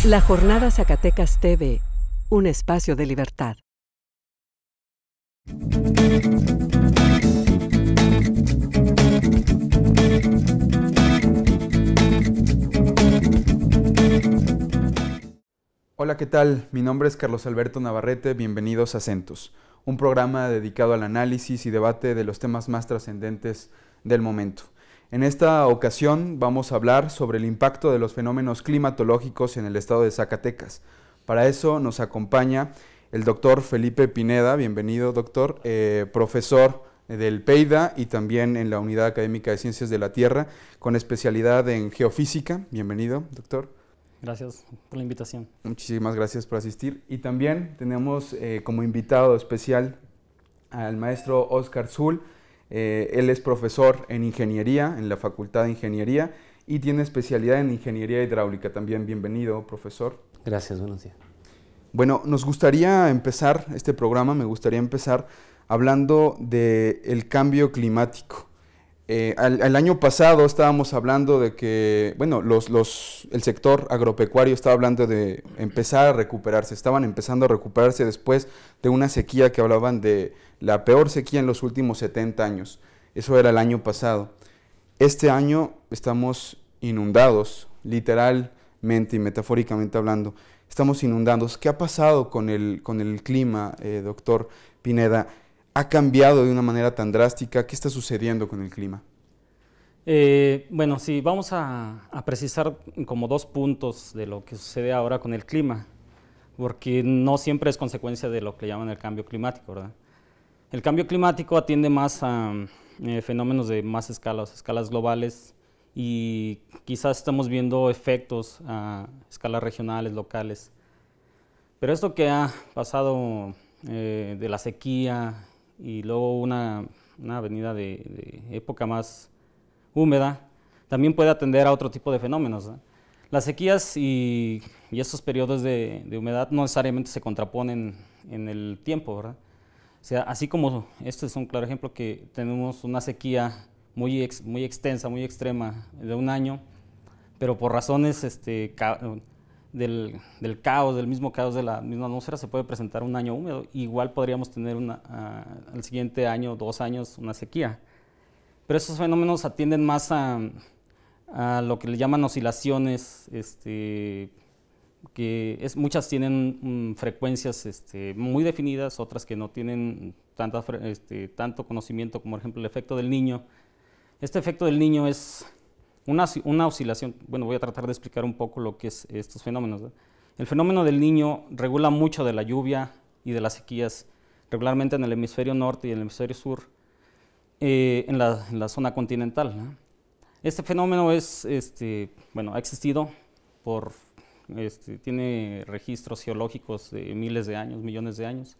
La Jornada Zacatecas TV, un espacio de libertad. Hola, ¿qué tal? Mi nombre es Carlos Alberto Navarrete, bienvenidos a Centus, un programa dedicado al análisis y debate de los temas más trascendentes del momento. En esta ocasión vamos a hablar sobre el impacto de los fenómenos climatológicos en el estado de Zacatecas. Para eso nos acompaña el doctor Felipe Pineda, bienvenido doctor, profesor del PEIDA y también en la Unidad Académica de Ciencias de la Tierra, con especialidad en geofísica. Bienvenido, doctor. Gracias por la invitación. Muchísimas gracias por asistir. Y también tenemos como invitado especial al maestro Óscar Zul. Él es profesor en ingeniería, en la Facultad de Ingeniería, y tiene especialidad en ingeniería hidráulica. También bienvenido, profesor. Gracias, buenos días. Bueno, nos gustaría empezar este programa, me gustaría empezar hablando del cambio climático. El año pasado estábamos hablando de que, bueno, el sector agropecuario estaba hablando de empezar a recuperarse, estaban empezando a recuperarse después de una sequía que hablaban de la peor sequía en los últimos 70 años. Eso era el año pasado. Este año estamos inundados, literalmente y metafóricamente hablando. Estamos inundados. ¿Qué ha pasado con el clima, doctor Pineda? ¿Ha cambiado de una manera tan drástica? ¿Qué está sucediendo con el clima? Bueno, sí, vamos a precisar como dos puntos de lo que sucede ahora con el clima, porque no siempre es consecuencia de lo que llaman el cambio climático, ¿verdad? El cambio climático atiende más a fenómenos de más escalas globales, y quizás estamos viendo efectos a escalas regionales, locales. Pero esto que ha pasado de la sequía y luego una venida de época más húmeda, también puede atender a otro tipo de fenómenos, ¿no? Las sequías y estos periodos de humedad no necesariamente se contraponen en el tiempo, ¿verdad? O sea, así como este es un claro ejemplo que tenemos una sequía muy extensa, muy extrema de un año, pero por razones del mismo caos de la misma atmósfera se puede presentar un año húmedo. Igual podríamos tener al siguiente año, 2 años, una sequía. Pero esos fenómenos atienden más a lo que le llaman oscilaciones, muchas tienen frecuencias muy definidas, otras que no tienen tanto conocimiento, como por ejemplo el efecto del Niño. Este efecto del Niño es una oscilación. Bueno, voy a tratar de explicar un poco lo que es estos fenómenos, ¿no? El fenómeno del Niño regula mucho de la lluvia y de las sequías, regularmente en el hemisferio norte y en el hemisferio sur, en la zona continental, ¿no? Este fenómeno ha existido tiene registros geológicos de miles de años, millones de años.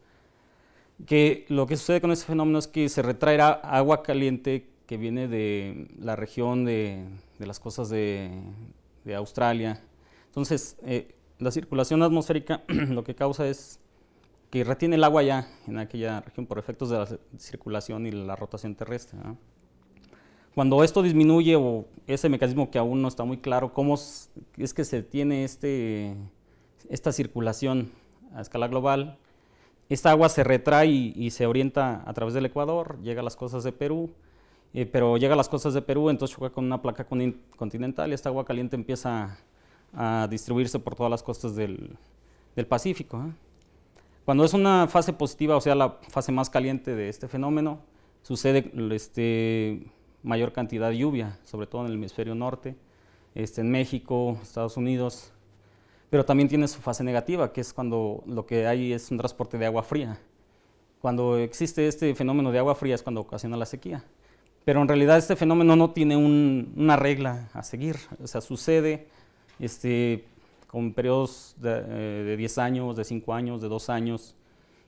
Que lo que sucede con este fenómeno es que se retrae agua caliente que viene de la región de las costas de Australia. Entonces, la circulación atmosférica lo que causa es que retiene el agua ya en aquella región por efectos de la circulación y la rotación terrestre, ¿no? Cuando esto disminuye, o ese mecanismo que aún no está muy claro, cómo es que se tiene esta circulación a escala global, esta agua se retrae y se orienta a través del Ecuador, llega a las costas de Perú, pero llega a las costas de Perú, entonces choca con una placa continental y esta agua caliente empieza a distribuirse por todas las costas del Pacífico, ¿eh? Cuando es una fase positiva, o sea, la fase más caliente de este fenómeno, sucede mayor cantidad de lluvia, sobre todo en el hemisferio norte, en México, Estados Unidos, pero también tiene su fase negativa, que es cuando lo que hay es un transporte de agua fría. Cuando existe este fenómeno de agua fría es cuando ocasiona la sequía. Pero en realidad este fenómeno no tiene una regla a seguir, o sea, sucede con periodos de 10 años, de 5 años, de 2 años,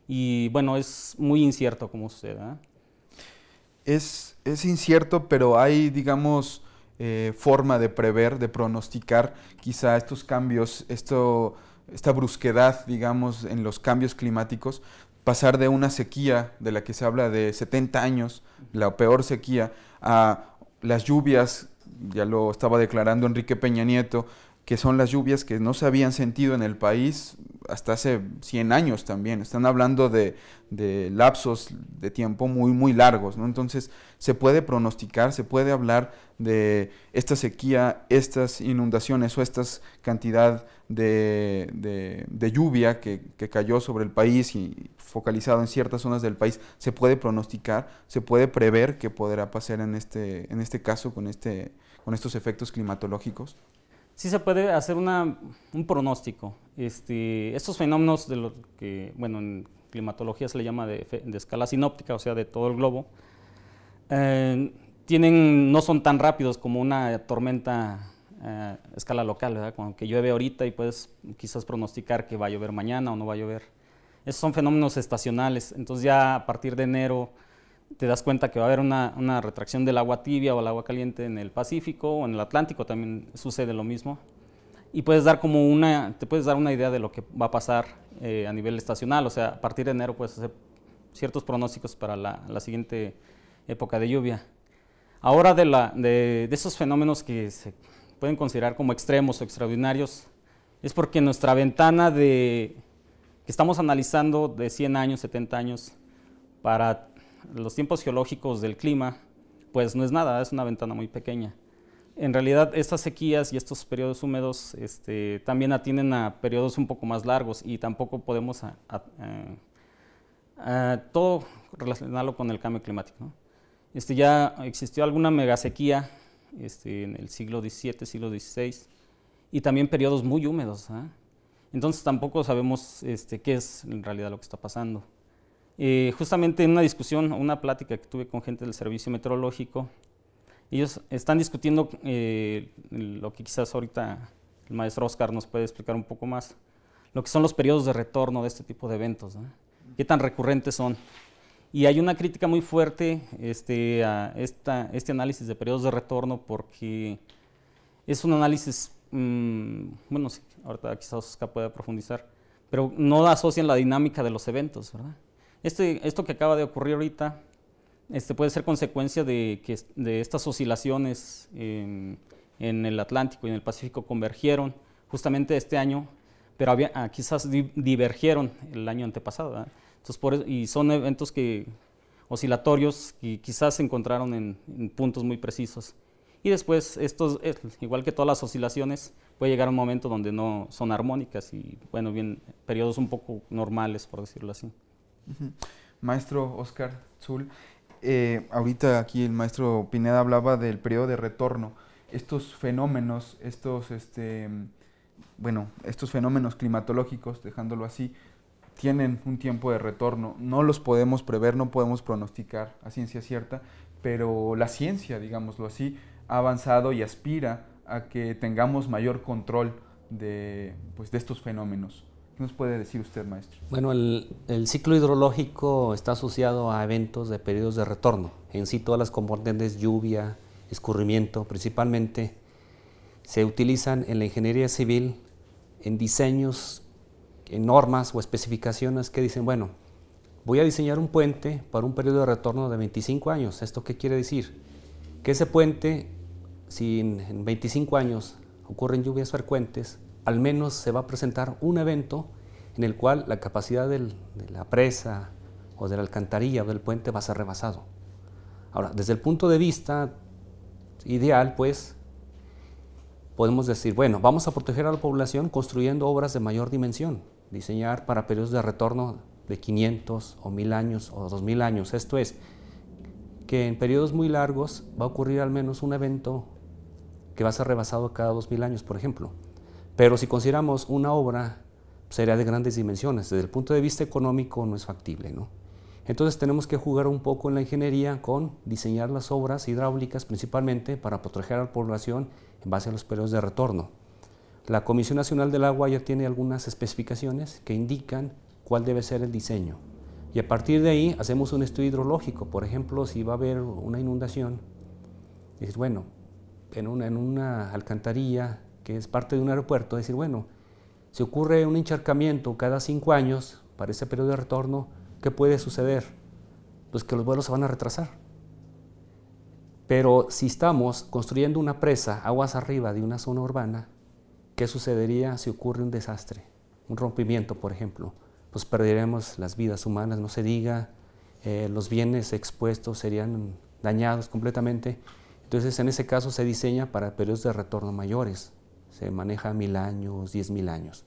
y bueno, es muy incierto cómo sucede, ¿eh? Es incierto, pero hay, digamos, forma de prever, de pronosticar quizá estos cambios, esta brusquedad, digamos, en los cambios climáticos, pasar de una sequía de la que se habla de 70 años, la peor sequía, a las lluvias, ya lo estaba declarando Enrique Peña Nieto, que son las lluvias que no se habían sentido en el país hasta hace 100 años también. Están hablando de lapsos de tiempo muy, muy largos, ¿no? Entonces, se puede pronosticar, se puede hablar de esta sequía, estas inundaciones o esta cantidad de lluvia que cayó sobre el país y focalizado en ciertas zonas del país. Se puede pronosticar, se puede prever qué podrá pasar en este caso con estos efectos climatológicos. Sí se puede hacer un pronóstico. Estos fenómenos de lo que, bueno, en climatología se le llama de escala sinóptica, o sea, de todo el globo, no son tan rápidos como una tormenta a escala local, ¿verdad? Cuando que llueve ahorita y puedes quizás pronosticar que va a llover mañana o no va a llover. Esos son fenómenos estacionales, entonces ya a partir de enero te das cuenta que va a haber una retracción del agua tibia o el agua caliente en el Pacífico o en el Atlántico, también sucede lo mismo. Y puedes dar te puedes dar una idea de lo que va a pasar a nivel estacional, o sea, a partir de enero puedes hacer ciertos pronósticos para la siguiente época de lluvia. Ahora de esos fenómenos que se pueden considerar como extremos o extraordinarios, es porque nuestra ventana que estamos analizando de 100 años, 70 años, para los tiempos geológicos del clima, pues no es nada, es una ventana muy pequeña. En realidad, estas sequías y estos periodos húmedos también atienden a periodos un poco más largos y tampoco podemos todo relacionarlo con el cambio climático, ¿no? Ya existió alguna megasequía en el siglo XVII, siglo XVI, y también periodos muy húmedos, ¿eh? Entonces tampoco sabemos qué es en realidad lo que está pasando. Justamente en una discusión, una plática que tuve con gente del servicio meteorológico, ellos están discutiendo lo que quizás ahorita el maestro Oscar nos puede explicar un poco más, lo que son los periodos de retorno de este tipo de eventos, ¿no? ¿Qué tan recurrentes son? Y hay una crítica muy fuerte a este análisis de periodos de retorno porque es un análisis, bueno, sí, ahorita quizás Oscar pueda profundizar, pero no asocian la dinámica de los eventos, ¿verdad? Esto que acaba de ocurrir ahorita puede ser consecuencia de estas oscilaciones en el Atlántico y en el Pacífico convergieron justamente este año, pero quizás divergieron el año antepasado, ¿verdad? Entonces, y son eventos oscilatorios que quizás se encontraron en puntos muy precisos. Y después, igual que todas las oscilaciones, puede llegar un momento donde no son armónicas y, bueno, bien, periodos un poco normales, por decirlo así. Maestro Oscar Zul, ahorita aquí el maestro Pineda hablaba del periodo de retorno. Estos fenómenos, estos fenómenos climatológicos, dejándolo así, tienen un tiempo de retorno. No los podemos prever, no podemos pronosticar a ciencia cierta, pero la ciencia, digámoslo así, ha avanzado y aspira a que tengamos mayor control de estos fenómenos. ¿Qué nos puede decir usted, maestro? Bueno, el ciclo hidrológico está asociado a eventos de periodos de retorno. En sí, todas las componentes, lluvia, escurrimiento, principalmente, se utilizan en la ingeniería civil en diseños, en normas o especificaciones que dicen, bueno, voy a diseñar un puente para un periodo de retorno de 25 años. ¿Esto qué quiere decir? Que ese puente, si en 25 años ocurren lluvias frecuentes, al menos se va a presentar un evento en el cual la capacidad de la presa o de la alcantarilla o del puente va a ser rebasado. Ahora, desde el punto de vista ideal, pues, podemos decir, bueno, vamos a proteger a la población construyendo obras de mayor dimensión, diseñar para periodos de retorno de 500 o 1000 años o 2000 años. Esto es, que en periodos muy largos va a ocurrir al menos un evento que va a ser rebasado cada 2000 años, por ejemplo. Pero si consideramos una obra, sería de grandes dimensiones. Desde el punto de vista económico no es factible, ¿no? Entonces tenemos que jugar un poco en la ingeniería con diseñar las obras hidráulicas principalmente para proteger a la población en base a los periodos de retorno. La Comisión Nacional del Agua ya tiene algunas especificaciones que indican cuál debe ser el diseño. Y a partir de ahí hacemos un estudio hidrológico. Por ejemplo, si va a haber una inundación, dices, bueno, en una alcantarilla que es parte de un aeropuerto, decir, bueno, si ocurre un encharcamiento cada 5 años para ese periodo de retorno, ¿qué puede suceder? Pues que los vuelos se van a retrasar. Pero si estamos construyendo una presa aguas arriba de una zona urbana, ¿qué sucedería si ocurre un desastre? Un rompimiento, por ejemplo. Pues perderemos las vidas humanas, no se diga, los bienes expuestos serían dañados completamente. Entonces, en ese caso se diseña para periodos de retorno mayores. Se maneja 1000 años, 10.000 años.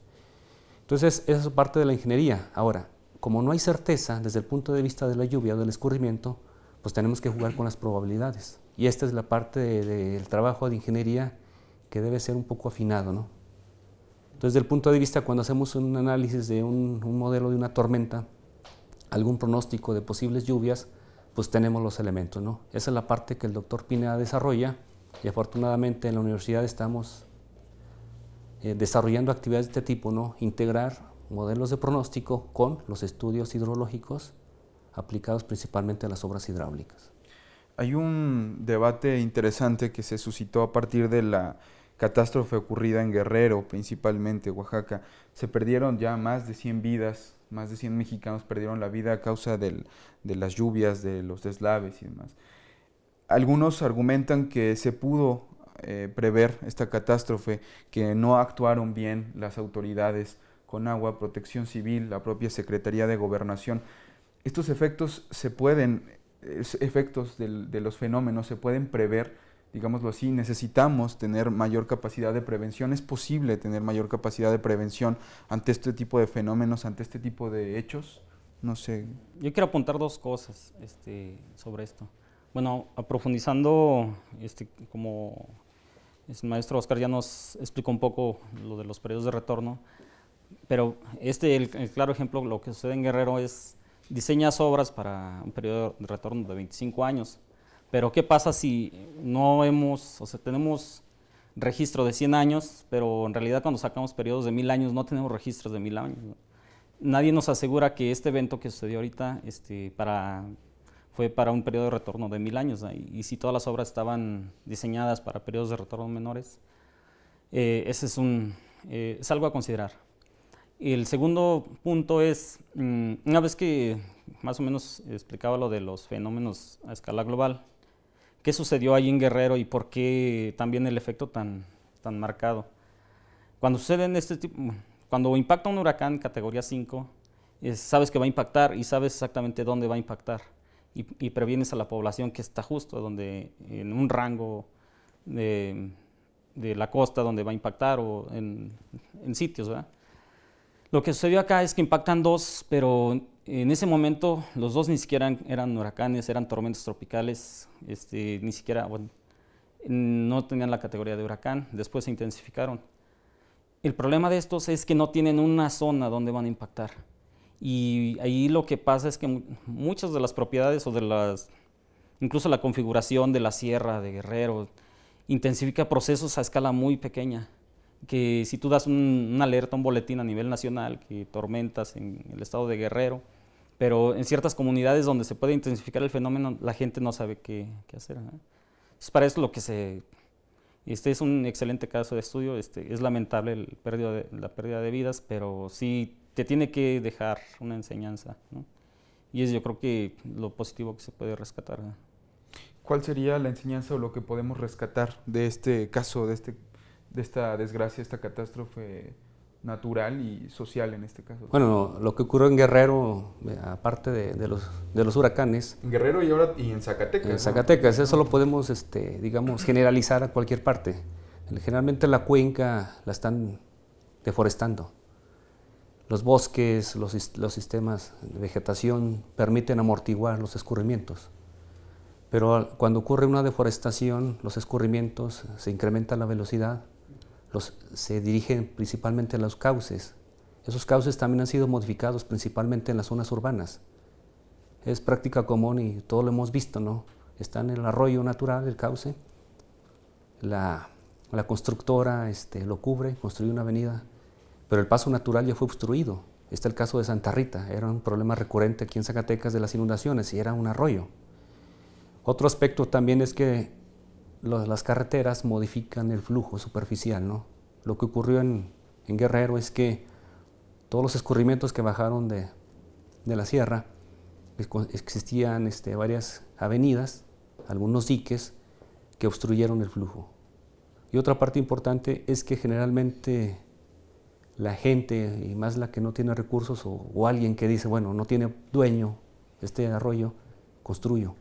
Entonces, esa es parte de la ingeniería. Ahora, como no hay certeza desde el punto de vista de la lluvia o del escurrimiento, pues tenemos que jugar con las probabilidades. Y esta es la parte del trabajo de ingeniería que debe ser un poco afinado, ¿no? Entonces, desde el punto de vista, cuando hacemos un análisis de un modelo de una tormenta, algún pronóstico de posibles lluvias, pues tenemos los elementos, ¿no? Esa es la parte que el doctor Pineda desarrolla y afortunadamente en la universidad estamos desarrollando actividades de este tipo, ¿no? Integrar modelos de pronóstico con los estudios hidrológicos aplicados principalmente a las obras hidráulicas. Hay un debate interesante que se suscitó a partir de la catástrofe ocurrida en Guerrero, principalmente Oaxaca. Se perdieron ya más de 100 vidas, más de 100 mexicanos perdieron la vida a causa de las lluvias, de los deslaves y demás. Algunos argumentan que se pudo prever esta catástrofe, que no actuaron bien las autoridades con agua, Protección Civil, la propia Secretaría de Gobernación. Estos efectos de los fenómenos se pueden prever, digámoslo así. Necesitamos tener mayor capacidad de prevención. ¿Es posible tener mayor capacidad de prevención ante este tipo de fenómenos, ante este tipo de hechos? No sé. Yo quiero apuntar dos cosas sobre esto. Bueno, profundizando, como el maestro Oscar ya nos explicó un poco lo de los periodos de retorno, pero el claro ejemplo, lo que sucede en Guerrero es diseñas obras para un periodo de retorno de 25 años, pero ¿qué pasa si tenemos registro de 100 años, pero en realidad cuando sacamos periodos de 1000 años no tenemos registros de 1000 años? Nadie nos asegura que este evento que sucedió ahorita fue para un periodo de retorno de 1000 años, ¿no? Y si todas las obras estaban diseñadas para periodos de retorno menores, ese es algo a considerar. Y el segundo punto es, una vez que más o menos explicaba lo de los fenómenos a escala global, ¿qué sucedió ahí en Guerrero y por qué también el efecto tan marcado? Cuando sucede cuando impacta un huracán categoría 5, sabes que va a impactar y sabes exactamente dónde va a impactar. Y previenes a la población que está justo en un rango de la costa donde va a impactar o en sitios, ¿verdad? Lo que sucedió acá es que impactan dos, pero en ese momento los dos ni siquiera eran huracanes, eran tormentas tropicales, ni siquiera, no tenían la categoría de huracán, después se intensificaron. El problema de estos es que no tienen una zona donde van a impactar. Y ahí lo que pasa es que muchas de las propiedades incluso la configuración de la sierra de Guerrero intensifica procesos a escala muy pequeña, que si tú das una alerta, un boletín a nivel nacional, que tormentas en el estado de Guerrero, pero en ciertas comunidades donde se puede intensificar el fenómeno, la gente no sabe qué hacer, ¿no? Es para eso lo que este es un excelente caso de estudio. Es lamentable la pérdida de vidas, pero sí te tiene que dejar una enseñanza, ¿no? Y yo creo que lo positivo que se puede rescatar, ¿no? ¿Cuál sería la enseñanza o lo que podemos rescatar de este caso, de esta desgracia, esta catástrofe natural y social en este caso? Bueno, lo que ocurrió en Guerrero, aparte de los huracanes. En Guerrero y en Zacatecas. En Zacatecas, ¿no? Eso lo podemos, digamos, generalizar a cualquier parte. Generalmente la cuenca la están deforestando. Los bosques, los sistemas de vegetación permiten amortiguar los escurrimientos. Pero cuando ocurre una deforestación, los escurrimientos, se incrementa la velocidad, se dirigen principalmente a los cauces. Esos cauces también han sido modificados principalmente en las zonas urbanas. Es práctica común y todos lo hemos visto, ¿no? Está en el arroyo natural, el cauce. La constructora lo cubre, construye una avenida, pero el paso natural ya fue obstruido. Está el caso de Santa Rita, era un problema recurrente aquí en Zacatecas de las inundaciones y era un arroyo. Otro aspecto también es que las carreteras modifican el flujo superficial, ¿no? Lo que ocurrió en Guerrero es que todos los escurrimientos que bajaron de la sierra, existían varias avenidas, algunos diques que obstruyeron el flujo. Y otra parte importante es que generalmente la gente, y más la que no tiene recursos, o alguien que dice, bueno, no tiene dueño este arroyo, construyo.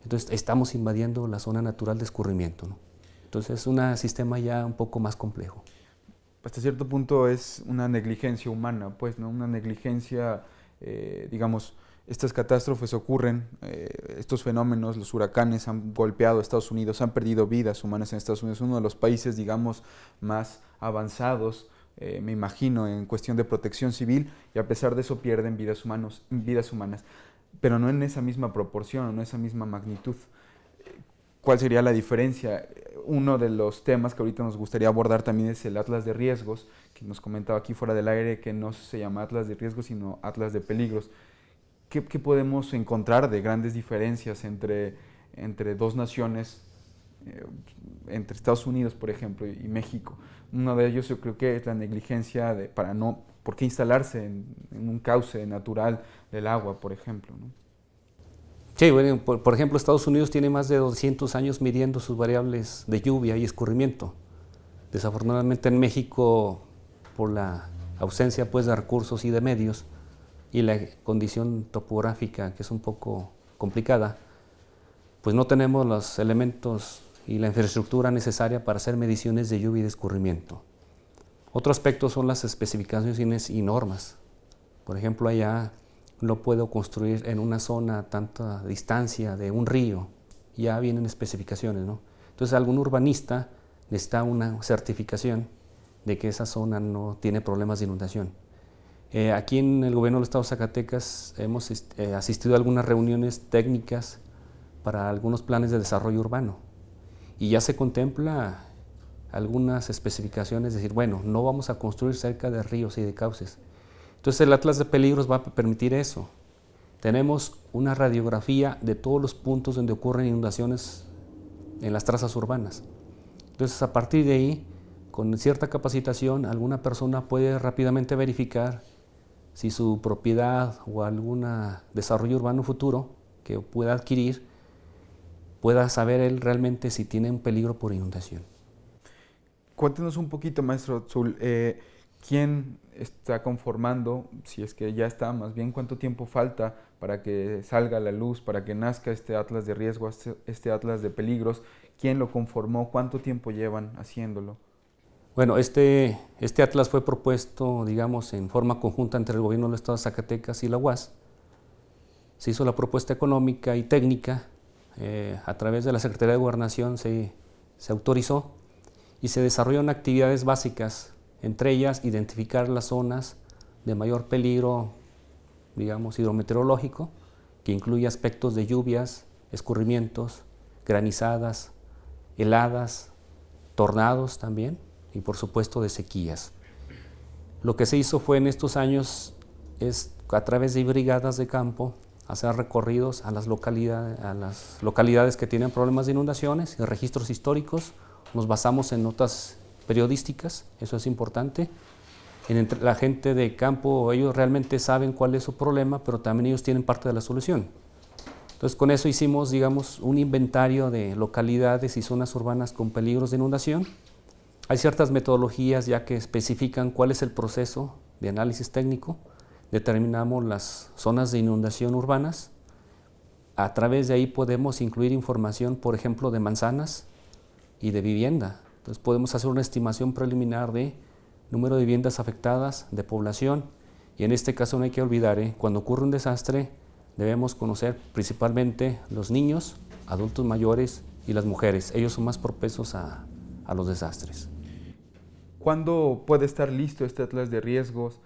Entonces estamos invadiendo la zona natural de escurrimiento, ¿no? Entonces es un sistema ya un poco más complejo. Hasta cierto punto es una negligencia humana, pues, ¿no? Una negligencia, digamos, estas catástrofes ocurren, estos fenómenos, los huracanes han golpeado a Estados Unidos, han perdido vidas humanas en Estados Unidos, uno de los países, digamos, más avanzados, me imagino, en cuestión de protección civil, y a pesar de eso pierden vidas humanas, pero no en esa misma proporción, no en esa misma magnitud. ¿Cuál sería la diferencia? Uno de los temas que ahorita nos gustaría abordar también es el Atlas de Riesgos, que nos comentaba aquí fuera del aire que no se llama Atlas de Riesgos, sino Atlas de Peligros. ¿Qué podemos encontrar de grandes diferencias entre dos naciones, entre Estados Unidos, por ejemplo, y México? Uno de ellos yo creo que es la negligencia por qué instalarse en un cauce natural del agua, por ejemplo, ¿no? Sí, bueno, por ejemplo, Estados Unidos tiene más de 200 años midiendo sus variables de lluvia y escurrimiento. Desafortunadamente en México, por la ausencia pues, de recursos y de medios y la condición topográfica, que es un poco complicada, pues no tenemos los elementos y la infraestructura necesaria para hacer mediciones de lluvia y de escurrimiento. Otro aspecto son las especificaciones y normas. Por ejemplo, allá no puedo construir en una zona a tanta distancia de un río, ya vienen especificaciones, ¿no? Entonces algún urbanista necesita una certificación de que esa zona no tiene problemas de inundación. Aquí en el gobierno del estado de Zacatecas hemos asistido a algunas reuniones técnicas para algunos planes de desarrollo urbano y ya se contempla algunas especificaciones, es decir, bueno, no vamos a construir cerca de ríos y de cauces. Entonces el Atlas de Peligros va a permitir eso. Tenemos una radiografía de todos los puntos donde ocurren inundaciones en las trazas urbanas. Entonces a partir de ahí, con cierta capacitación, alguna persona puede rápidamente verificar si su propiedad o algún desarrollo urbano futuro que pueda adquirir, pueda saber él realmente si tiene un peligro por inundación. Cuéntenos un poquito, maestro Zul, ¿quién está conformando, si es que ya está, más bien cuánto tiempo falta para que salga a la luz, para que nazca este Atlas de Riesgo, este Atlas de Peligros? ¿Quién lo conformó? ¿Cuánto tiempo llevan haciéndolo? Bueno, este atlas fue propuesto, digamos, en forma conjunta entre el gobierno del estado de Zacatecas y la UAS. Se hizo la propuesta económica y técnica, a través de la Secretaría de Gobernación se autorizó y se desarrollaron actividades básicas, entre ellas identificar las zonas de mayor peligro, digamos, hidrometeorológico, que incluye aspectos de lluvias, escurrimientos, granizadas, heladas, tornados también, y por supuesto de sequías. Lo que se hizo fue en estos años es a través de brigadas de campo hacer recorridos a las localidades que tienen problemas de inundaciones y registros históricos. Nos basamos en notas periodísticas, eso es importante. La gente de campo, ellos realmente saben cuál es su problema, pero también ellos tienen parte de la solución. Entonces con eso hicimos, digamos, un inventario de localidades y zonas urbanas con peligros de inundación. Hay ciertas metodologías ya que especifican cuál es el proceso de análisis técnico. Determinamos las zonas de inundación urbanas. A través de ahí podemos incluir información, por ejemplo, de manzanas y de vivienda. Entonces podemos hacer una estimación preliminar de número de viviendas afectadas, de población. Y en este caso no hay que olvidar, cuando ocurre un desastre, debemos conocer principalmente los niños, adultos mayores y las mujeres. Ellos son más propensos a los desastres. ¿Cuándo puede estar listo este Atlas de Riesgos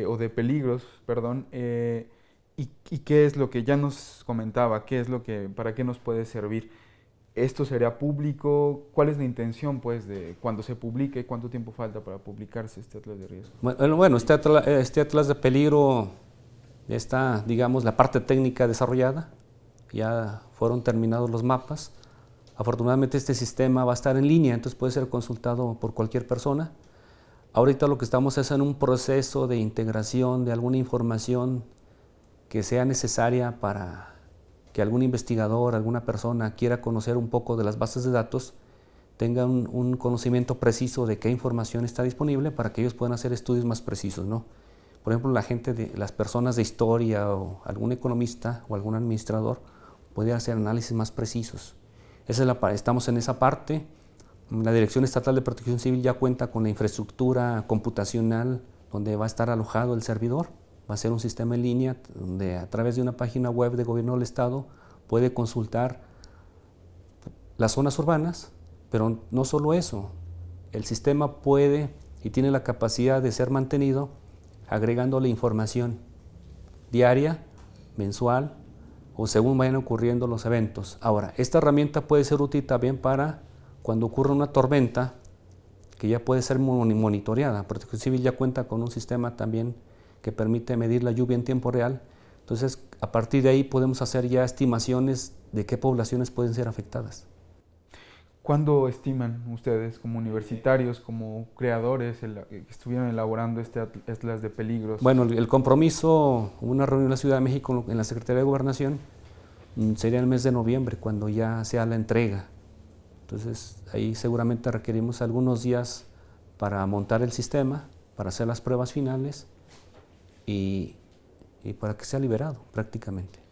o de Peligros, perdón? ¿Y qué es lo que ya nos comentaba? ¿Para qué nos puede servir? ¿Esto será público? ¿Cuál es la intención, pues, de cuando se publique? ¿Cuánto tiempo falta para publicarse este Atlas de Riesgos? Bueno, este Atlas de Peligro está, digamos, la parte técnica desarrollada. Ya fueron terminados los mapas. Afortunadamente este sistema va a estar en línea, entonces puede ser consultado por cualquier persona. Ahorita lo que estamos es en un proceso de integración de alguna información que sea necesaria para que algún investigador, alguna persona quiera conocer un poco de las bases de datos. tengan un conocimiento preciso de qué información está disponible para que ellos puedan hacer estudios más precisos, ¿no? Por ejemplo, las personas de historia o algún economista o algún administrador puede hacer análisis más precisos. Estamos en esa parte. La Dirección Estatal de Protección Civil ya cuenta con la infraestructura computacional donde va a estar alojado el servidor. Va a ser un sistema en línea donde a través de una página web de Gobierno del Estado puede consultar las zonas urbanas, pero no solo eso. El sistema puede y tiene la capacidad de ser mantenido agregándole información diaria, mensual o según vayan ocurriendo los eventos. Ahora, esta herramienta puede ser útil también para cuando ocurre una tormenta que ya puede ser monitoreada. Protección Civil ya cuenta con un sistema también que permite medir la lluvia en tiempo real. Entonces, a partir de ahí podemos hacer ya estimaciones de qué poblaciones pueden ser afectadas. ¿Cuándo estiman ustedes, como universitarios, como creadores, que estuvieron elaborando este atlas de peligros? Bueno, el compromiso, hubo una reunión en la Ciudad de México en la Secretaría de Gobernación, sería el mes de noviembre, cuando ya sea la entrega. Entonces, ahí seguramente requerimos algunos días para montar el sistema, para hacer las pruebas finales y para que sea liberado prácticamente.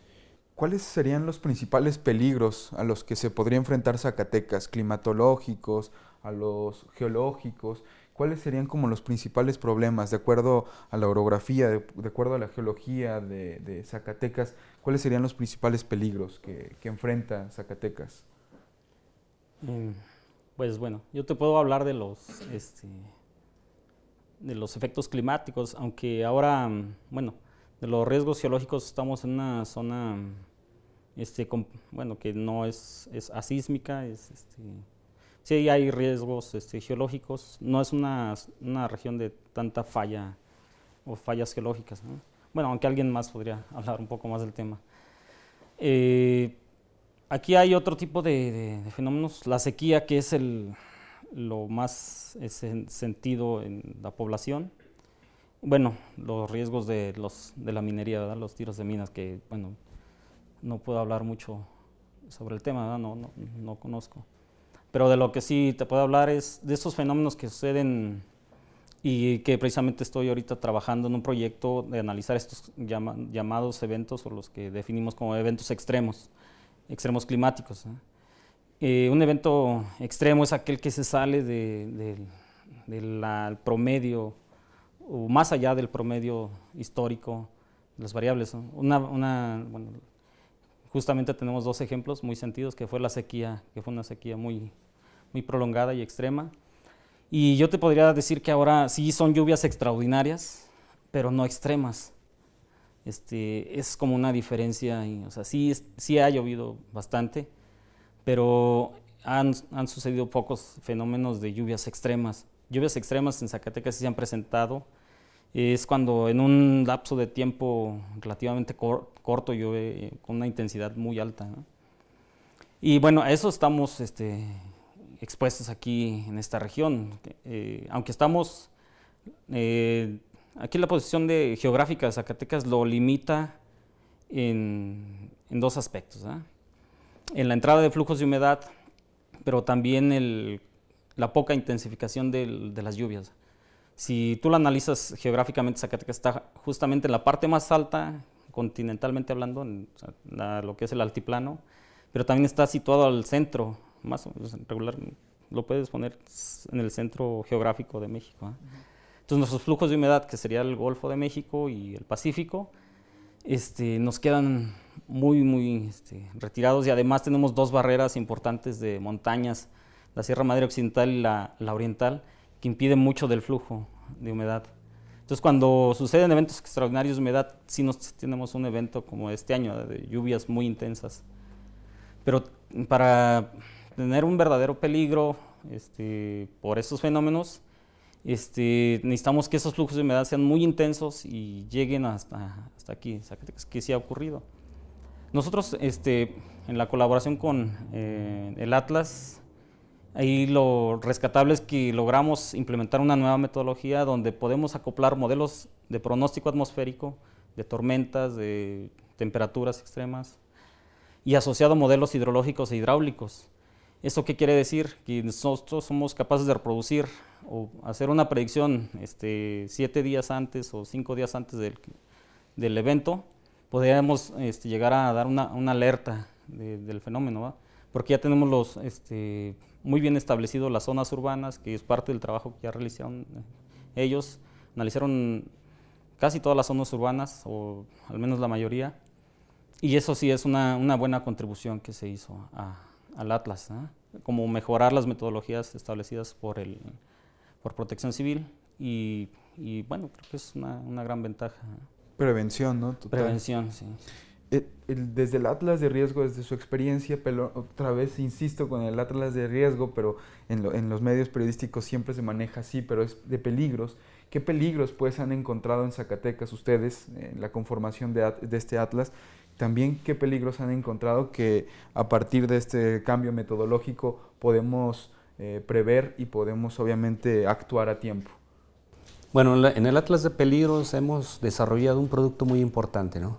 ¿Cuáles serían los principales peligros a los que se podría enfrentar Zacatecas? ¿Climatológicos, a los geológicos? ¿Cuáles serían como los principales problemas de acuerdo a la orografía, de acuerdo a la geología de Zacatecas? ¿Cuáles serían los principales peligros que enfrenta Zacatecas? Pues bueno, yo te puedo hablar de los efectos climáticos, aunque ahora, bueno, de los riesgos geológicos estamos en una zona, que no es asísmica, sí hay riesgos geológicos, no es una región de tanta falla o fallas geológicas, ¿no? Bueno, aunque alguien más podría hablar un poco más del tema. Aquí hay otro tipo de fenómenos, la sequía, que es lo más sentido en la población. Bueno, los riesgos de la minería, ¿verdad? Los tiros de minas, que bueno, no puedo hablar mucho sobre el tema, ¿verdad? No conozco. Pero de lo que sí te puedo hablar es de esos fenómenos que suceden y que precisamente estoy ahorita trabajando en un proyecto de analizar estos llamados eventos, o los que definimos como eventos extremos climáticos, ¿no? Un evento extremo es aquel que se sale del promedio, o más allá del promedio histórico de las variables, ¿no? Bueno, justamente tenemos dos ejemplos muy sentidos, que fue la sequía, que fue una sequía muy prolongada y extrema. Y yo te podría decir que ahora sí son lluvias extraordinarias, pero no extremas. Es como una diferencia, o sea, sí ha llovido bastante, pero han sucedido pocos fenómenos de lluvias extremas. Lluvias extremas en Zacatecas sí se han presentado. Es cuando en un lapso de tiempo relativamente corto llueve con una intensidad muy alta, ¿no? Y bueno, a eso estamos expuestos aquí en esta región. Aunque estamos, aquí la posición geográfica de Zacatecas lo limita en dos aspectos, ¿no? En la entrada de flujos de humedad, pero también la poca intensificación de las lluvias. Si tú lo analizas geográficamente, Zacatecas está justamente en la parte más alta, continentalmente hablando, lo que es el altiplano, pero también está situado al centro, más o menos regular, lo puedes poner en el centro geográfico de México, ¿eh? Entonces nuestros flujos de humedad, que sería el Golfo de México y el Pacífico, nos quedan muy retirados, y además tenemos dos barreras importantes de montañas, la Sierra Madre Occidental y la Oriental, que impiden mucho del flujo de humedad. Entonces, cuando suceden eventos extraordinarios de humedad, sí tenemos un evento como este año, de lluvias muy intensas. Pero para tener un verdadero peligro por estos fenómenos, necesitamos que esos flujos de humedad sean muy intensos y lleguen hasta aquí, que sí ha ocurrido. Nosotros, en la colaboración con el Atlas, ahí lo rescatable es que logramos implementar una nueva metodología donde podemos acoplar modelos de pronóstico atmosférico, de tormentas, de temperaturas extremas, y asociado a modelos hidrológicos e hidráulicos. ¿Esto qué quiere decir? Que nosotros somos capaces de reproducir o hacer una predicción 7 días antes o 5 días antes del evento. Podríamos llegar a dar una alerta del fenómeno, ¿va? Porque ya tenemos muy bien establecido las zonas urbanas, que es parte del trabajo que ya realizaron ellos. Analizaron casi todas las zonas urbanas, o al menos la mayoría, y eso sí es una buena contribución que se hizo al Atlas, ¿eh? Como mejorar las metodologías establecidas por Protección Civil, y bueno, creo que es una gran ventaja. Prevención, ¿no? Total. Prevención, sí. Desde el Atlas de Riesgo, desde su experiencia, pero otra vez insisto con el Atlas de Riesgo, pero en los medios periodísticos siempre se maneja así, pero es de peligros. ¿Qué peligros pues han encontrado en Zacatecas ustedes en la conformación de este Atlas? También, ¿qué peligros han encontrado que a partir de este cambio metodológico podemos prever y podemos obviamente actuar a tiempo? Bueno, en el Atlas de Peligros hemos desarrollado un producto muy importante, ¿no?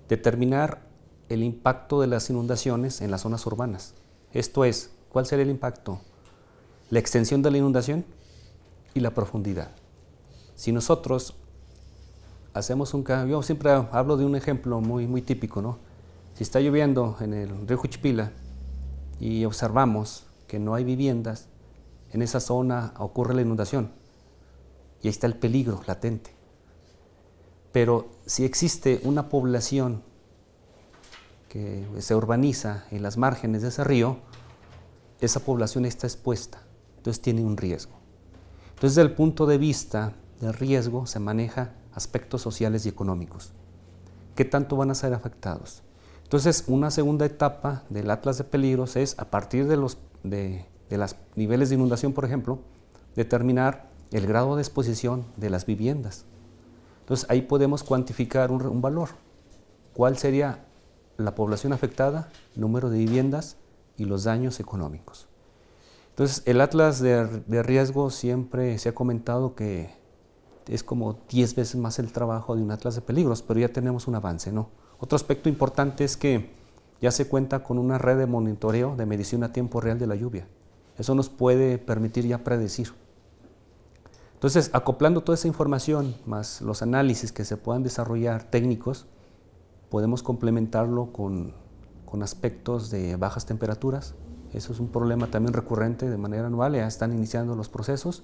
Determinar el impacto de las inundaciones en las zonas urbanas. Esto es, ¿cuál sería el impacto? La extensión de la inundación y la profundidad. Si nosotros hacemos un cambio, yo siempre hablo de un ejemplo muy típico, ¿no? Si está lloviendo en el río Juchipila y observamos que no hay viviendas, en esa zona ocurre la inundación y ahí está el peligro latente. Pero si existe una población que se urbaniza en las márgenes de ese río, esa población está expuesta, entonces tiene un riesgo. Entonces, desde el punto de vista del riesgo se maneja aspectos sociales y económicos. ¿Qué tanto van a ser afectados? Entonces, una segunda etapa del Atlas de Peligros es, a partir de los niveles de inundación, por ejemplo, determinar el grado de exposición de las viviendas. Entonces, ahí podemos cuantificar un valor. ¿Cuál sería la población afectada, número de viviendas y los daños económicos? Entonces, el Atlas de Riesgo siempre se ha comentado que es como 10 veces más el trabajo de un Atlas de Peligros, pero ya tenemos un avance, ¿no? Otro aspecto importante es que ya se cuenta con una red de monitoreo de medición a tiempo real de la lluvia. Eso nos puede permitir ya predecir. Entonces, acoplando toda esa información, más los análisis que se puedan desarrollar técnicos, podemos complementarlo con aspectos de bajas temperaturas. Eso es un problema también recurrente de manera anual, ya están iniciando los procesos.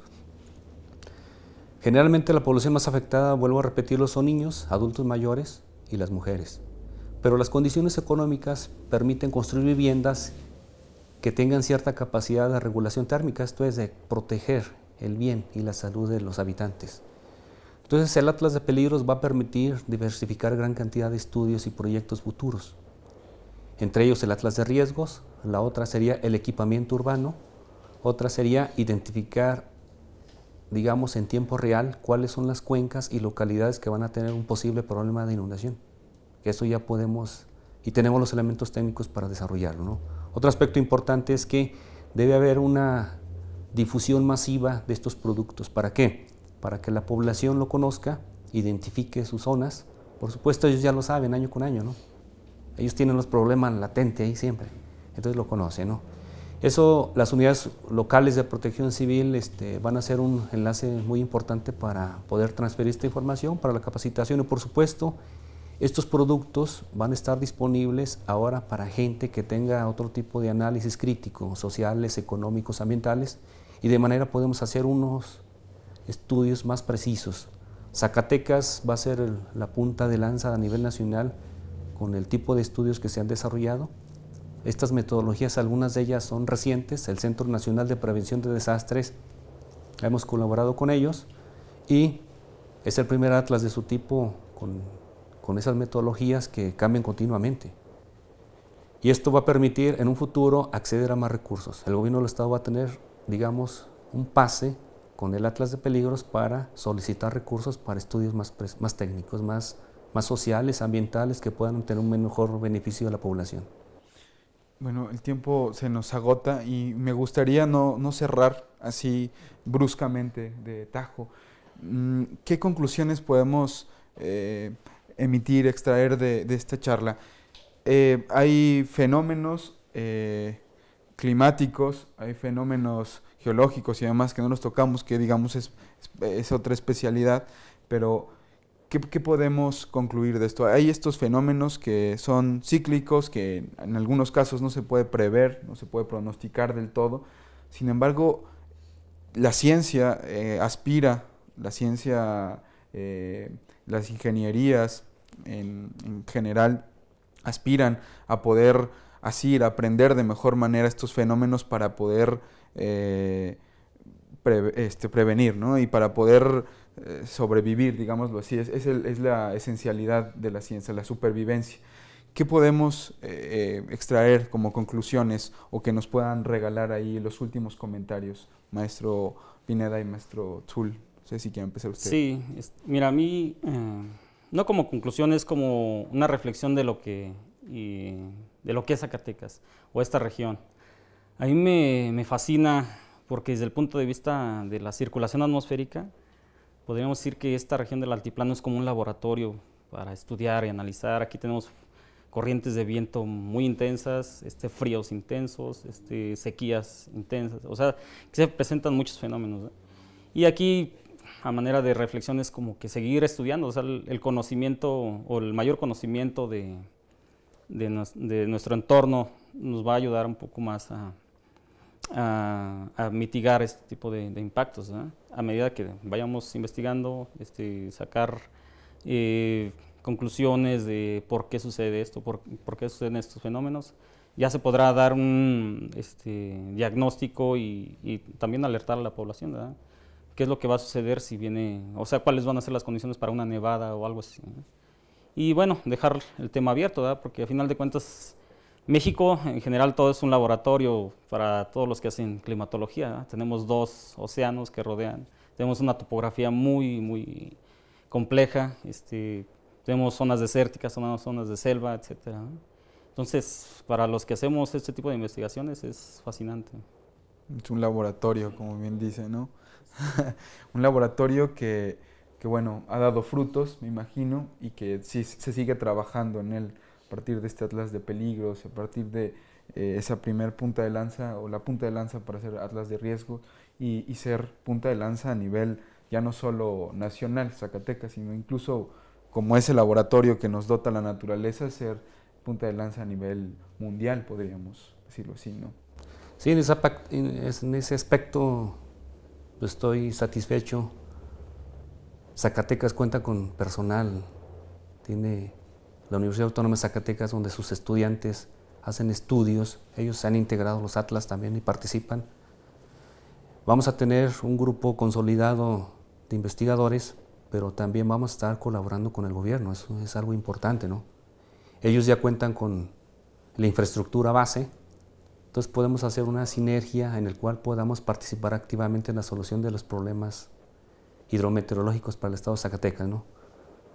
Generalmente la población más afectada, vuelvo a repetirlo, son niños, adultos mayores y las mujeres. Pero las condiciones económicas permiten construir viviendas que tengan cierta capacidad de regulación térmica, esto es de proteger el bien y la salud de los habitantes. Entonces, el Atlas de Peligros va a permitir diversificar gran cantidad de estudios y proyectos futuros. Entre ellos el Atlas de Riesgos, la otra sería el equipamiento urbano, otra sería identificar, digamos, en tiempo real cuáles son las cuencas y localidades que van a tener un posible problema de inundación. Eso ya podemos y tenemos los elementos técnicos para desarrollarlo, ¿no? Otro aspecto importante es que debe haber una difusión masiva de estos productos. ¿Para qué? Para que la población lo conozca, identifique sus zonas. Por supuesto, ellos ya lo saben año con año, ¿no? Ellos tienen los problemas latentes ahí siempre, entonces lo conocen, ¿no? Eso, las unidades locales de protección civil van a ser un enlace muy importante para poder transferir esta información, para la capacitación y, por supuesto, estos productos van a estar disponibles ahora para gente que tenga otro tipo de análisis crítico, sociales, económicos, ambientales, y de manera podemos hacer unos estudios más precisos. Zacatecas va a ser la punta de lanza a nivel nacional con el tipo de estudios que se han desarrollado. Estas metodologías, algunas de ellas son recientes, el Centro Nacional de Prevención de Desastres, hemos colaborado con ellos y es el primer atlas de su tipo con esas metodologías que cambian continuamente. Y esto va a permitir en un futuro acceder a más recursos. El gobierno del Estado va a tener, digamos, un pase con el Atlas de Peligros para solicitar recursos para estudios más técnicos, más sociales, ambientales, que puedan tener un mejor beneficio a la población. Bueno, el tiempo se nos agota y me gustaría no cerrar así bruscamente de tajo. ¿Qué conclusiones podemos emitir, extraer de esta charla? Hay fenómenos climáticos, hay fenómenos geológicos y demás que no los tocamos, que digamos es otra especialidad, pero ¿qué podemos concluir de esto? Hay estos fenómenos que son cíclicos, que en algunos casos no se puede prever, no se puede pronosticar del todo. Sin embargo, la ciencia aspira, las ingenierías en general aspiran a poder así ir a aprender de mejor manera estos fenómenos para poder prevenir, ¿no? Y para poder sobrevivir, digámoslo así. Es la esencialidad de la ciencia, la supervivencia. ¿Qué podemos extraer como conclusiones o que nos puedan regalar ahí los últimos comentarios, maestro Pineda y maestro Tzul? No sé si quieren empezar ustedes. Sí, mira, a mí, no como conclusión, es como una reflexión de lo que es Zacatecas o esta región. A mí me fascina porque desde el punto de vista de la circulación atmosférica, podríamos decir que esta región del altiplano es como un laboratorio para estudiar y analizar. Aquí tenemos corrientes de viento muy intensas, fríos intensos, sequías intensas, o sea, que se presentan muchos fenómenos, ¿no? Y aquí, a manera de reflexión, es como que seguir estudiando, o sea, el conocimiento o el mayor conocimiento de nuestro entorno nos va a ayudar un poco más a mitigar este tipo de impactos, ¿no? A medida que vayamos investigando, sacar conclusiones de por qué sucede esto, por qué suceden estos fenómenos, ya se podrá dar un diagnóstico y también alertar a la población, ¿verdad? ¿Qué es lo que va a suceder si viene, o sea, cuáles van a ser las condiciones para una nevada o algo así, ¿no? Y bueno, dejar el tema abierto, ¿verdad? Porque a final de cuentas, México en general todo es un laboratorio para todos los que hacen climatología, ¿verdad? Tenemos 2 océanos que rodean, tenemos una topografía muy, muy compleja, tenemos zonas desérticas, zonas de selva, etcétera, ¿no? Entonces, para los que hacemos este tipo de investigaciones es fascinante. Es un laboratorio, como bien dice, ¿no? Un laboratorio que, bueno, ha dado frutos, me imagino, y que sí se sigue trabajando en él a partir de este atlas de peligros, a partir de esa primer punta de lanza, o la punta de lanza para hacer atlas de riesgo, y ser punta de lanza a nivel ya no solo nacional, Zacatecas, sino incluso como ese laboratorio que nos dota la naturaleza, ser punta de lanza a nivel mundial, podríamos decirlo así, ¿no? Sí, en ese aspecto estoy satisfecho. Zacatecas cuenta con personal, tiene la Universidad Autónoma de Zacatecas, donde sus estudiantes hacen estudios, ellos se han integrado a los atlas también y participan. Vamos a tener un grupo consolidado de investigadores, pero también vamos a estar colaborando con el gobierno, eso es algo importante, ¿no? Ellos ya cuentan con la infraestructura base, entonces podemos hacer una sinergia en la cual podamos participar activamente en la solución de los problemas hidrometeorológicos para el estado de Zacatecas, ¿no?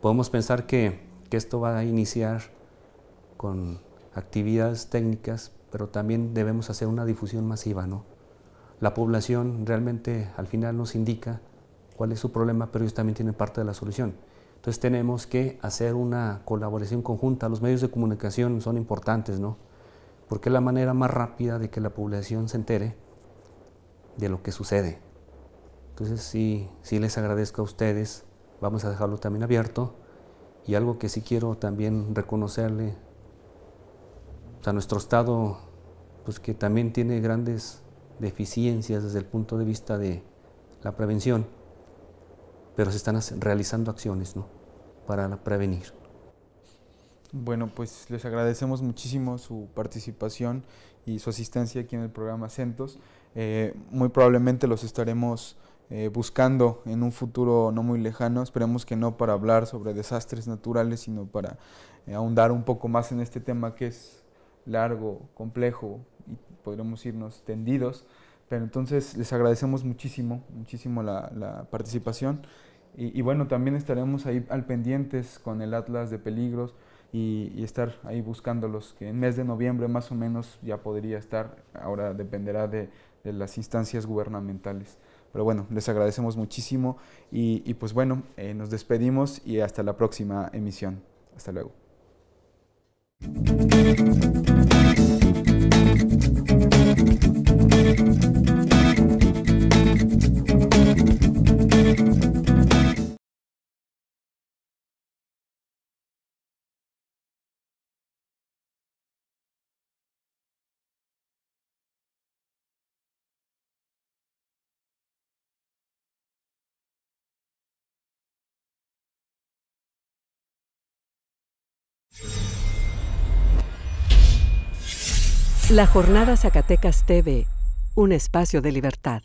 Podemos pensar que esto va a iniciar con actividades técnicas, pero también debemos hacer una difusión masiva, ¿no? La población realmente al final nos indica cuál es su problema, pero ellos también tienen parte de la solución. Entonces tenemos que hacer una colaboración conjunta. Los medios de comunicación son importantes, ¿no? Porque es la manera más rápida de que la población se entere de lo que sucede. Entonces sí les agradezco a ustedes, vamos a dejarlo también abierto, y algo que sí quiero también reconocerle a nuestro estado, pues que también tiene grandes deficiencias desde el punto de vista de la prevención, pero se están realizando acciones, ¿no?, para prevenir. Bueno, pues les agradecemos muchísimo su participación y su asistencia aquí en el programa Centos. Muy probablemente los estaremos buscando en un futuro no muy lejano, esperemos que no para hablar sobre desastres naturales, sino para ahondar un poco más en este tema que es largo, complejo y podremos irnos tendidos, pero entonces les agradecemos muchísimo la participación y bueno, también estaremos ahí al pendientes con el Atlas de Peligros y estar ahí buscándolos, que en mes de noviembre más o menos ya podría estar, ahora dependerá de las instancias gubernamentales. Pero bueno, les agradecemos muchísimo y pues bueno, nos despedimos y hasta la próxima emisión. Hasta luego. La Jornada Zacatecas TV, un espacio de libertad.